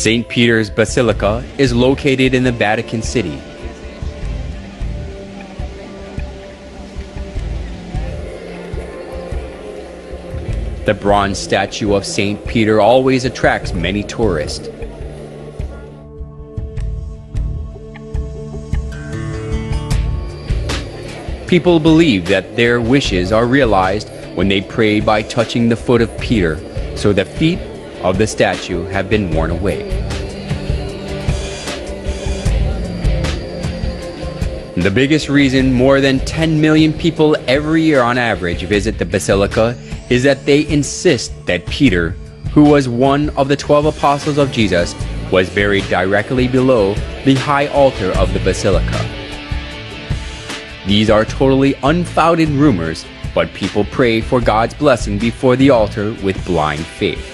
St. Peter's Basilica is located in the Vatican City. The bronze statue of St. Peter always attracts many tourists. People believe that their wishes are realized when they pray by touching the foot of Peter, so the feet of the statue have been worn away. The biggest reason more than 10 million people every year on average visit the Basilica is that they insist that Peter, who was one of the 12 apostles of Jesus, was buried directly below the high altar of the Basilica. These are totally unfounded rumors, but people pray for God's blessing before the altar with blind faith.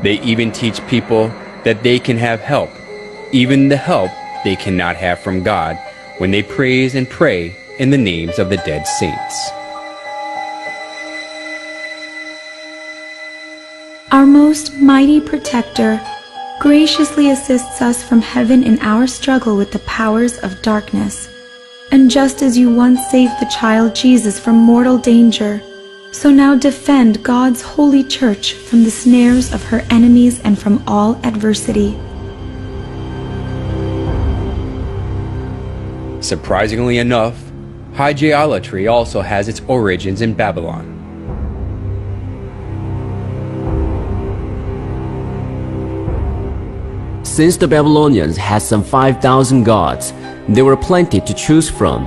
They even teach people that they can have help, even the help they cannot have from God, when they praise and pray in the names of the dead saints. Our most mighty protector graciously assists us from heaven in our struggle with the powers of darkness. And just as you once saved the child Jesus from mortal danger, so now defend God's holy church from the snares of her enemies and from all adversity. Surprisingly enough, idolatry also has its origins in Babylon. Since the Babylonians had some 5,000 gods, there were plenty to choose from.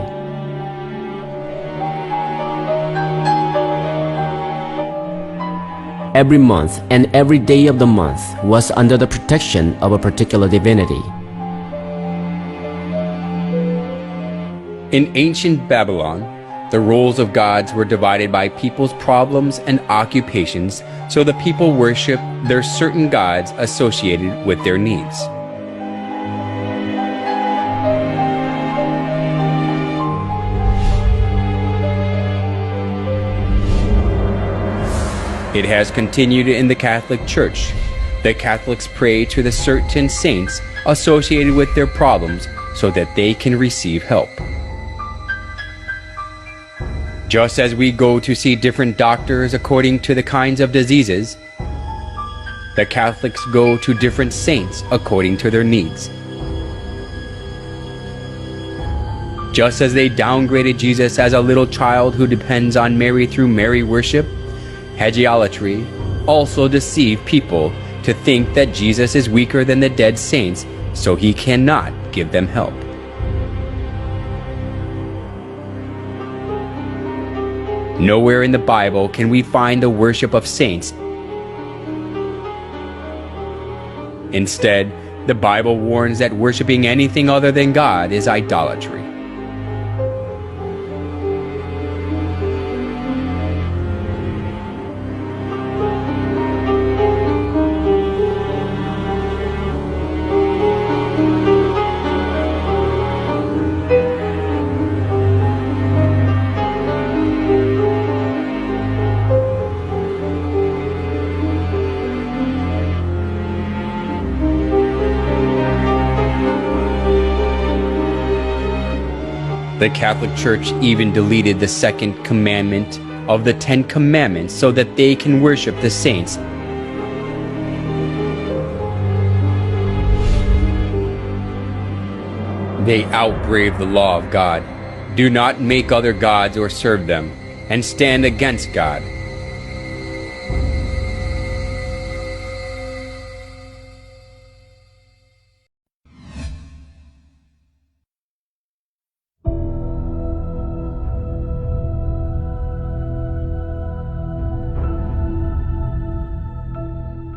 Every month and every day of the month was under the protection of a particular divinity. In ancient Babylon, the roles of gods were divided by people's problems and occupations, so the people worshiped their certain gods associated with their needs. It has continued in the Catholic Church. The Catholics pray to the certain saints associated with their problems so that they can receive help. Just as we go to see different doctors according to the kinds of diseases, the Catholics go to different saints according to their needs. Just as they downgraded Jesus as a little child who depends on Mary through Mary worship, idolatry also deceived people to think that Jesus is weaker than the dead saints, so he cannot give them help. Nowhere in the Bible can we find the worship of saints. Instead, the Bible warns that worshiping anything other than God is idolatry. The Catholic Church even deleted the second commandment of the 10 Commandments so that they can worship the saints. They outbrave the law of God. Do not make other gods or serve them, and stand against God.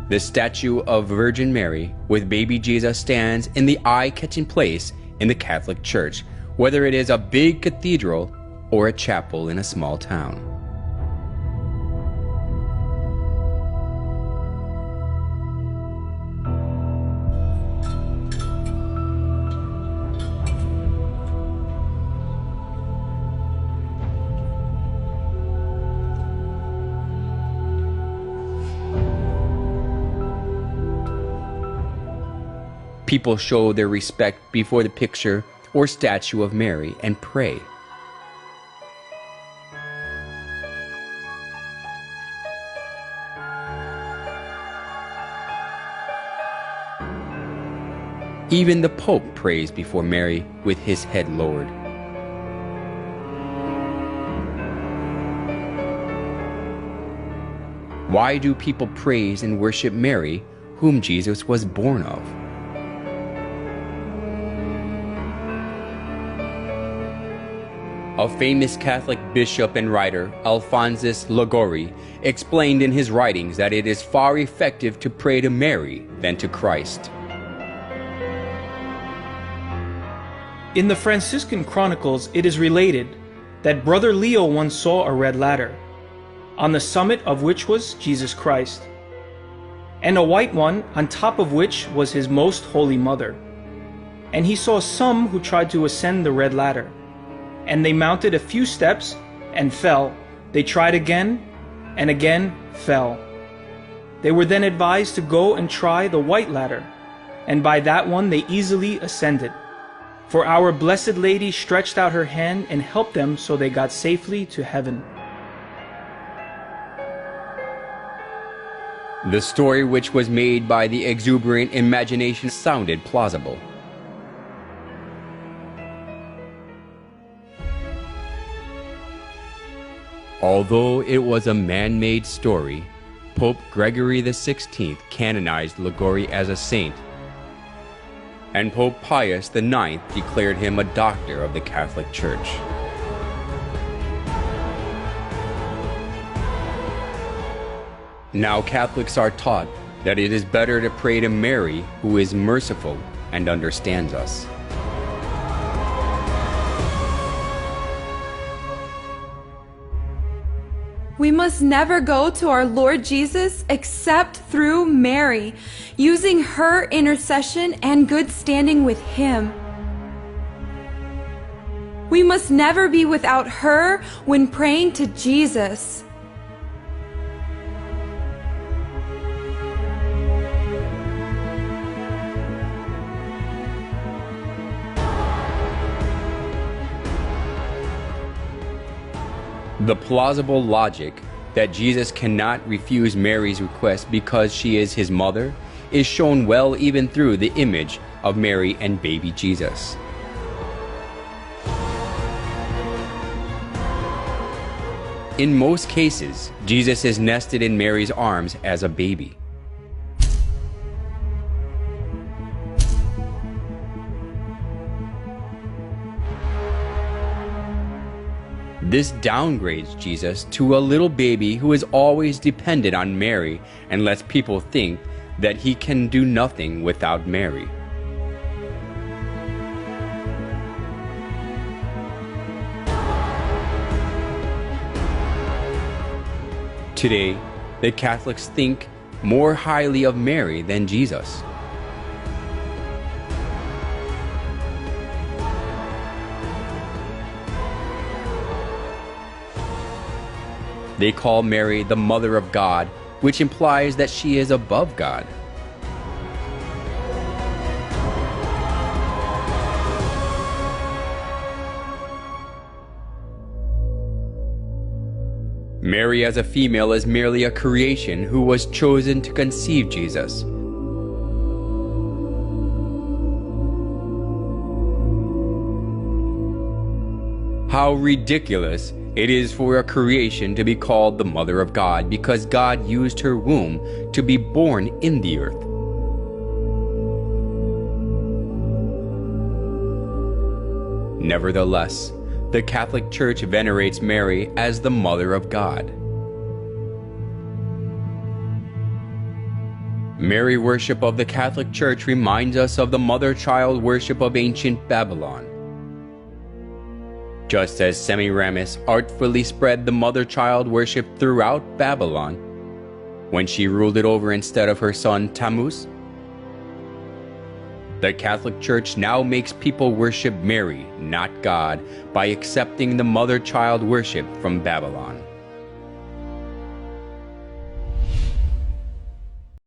The statue of Virgin Mary with baby Jesus stands in the eye-catching place in the Catholic Church, whether it is a big cathedral or a chapel in a small town. People show their respect before the picture or statue of Mary and pray. Even the Pope prays before Mary with his head lowered. Why do people praise and worship Mary, whom Jesus was born of? A famous Catholic bishop and writer, Alphonsus Liguori, explained in his writings that it is far effective to pray to Mary than to Christ. In the Franciscan Chronicles, it is related that Brother Leo once saw a red ladder, on the summit of which was Jesus Christ, and a white one on top of which was his most holy mother. And he saw some who tried to ascend the red ladder, and they mounted a few steps and fell. They tried again and again fell. They were then advised to go and try the white ladder, and by that one they easily ascended. For our Blessed Lady stretched out her hand and helped them, so they got safely to heaven. The story, which was made by the exuberant imagination, sounded plausible. Although it was a man-made story, Pope Gregory XVI canonized Liguori as a saint, and Pope Pius IX declared him a doctor of the Catholic Church. Now Catholics are taught that it is better to pray to Mary, who is merciful and understands us. We must never go to our Lord Jesus except through Mary, using her intercession and good standing with Him. We must never be without her when praying to Jesus. The plausible logic that Jesus cannot refuse Mary's request because she is his mother is shown well even through the image of Mary and baby Jesus. In most cases, Jesus is nested in Mary's arms as a baby. This downgrades Jesus to a little baby who is always dependent on Mary and lets people think that he can do nothing without Mary. Today, the Catholics think more highly of Mary than Jesus. They call Mary the Mother of God, which implies that she is above God. Mary as a female is merely a creation who was chosen to conceive Jesus. How ridiculous it is for a creation to be called the Mother of God because God used her womb to be born in the earth. Nevertheless, the Catholic Church venerates Mary as the Mother of God. Mary worship of the Catholic Church reminds us of the mother-child worship of ancient Babylon. Just as Semiramis artfully spread the mother-child worship throughout Babylon when she ruled it over instead of her son Tammuz, the Catholic Church now makes people worship Mary, not God, by accepting the mother-child worship from Babylon.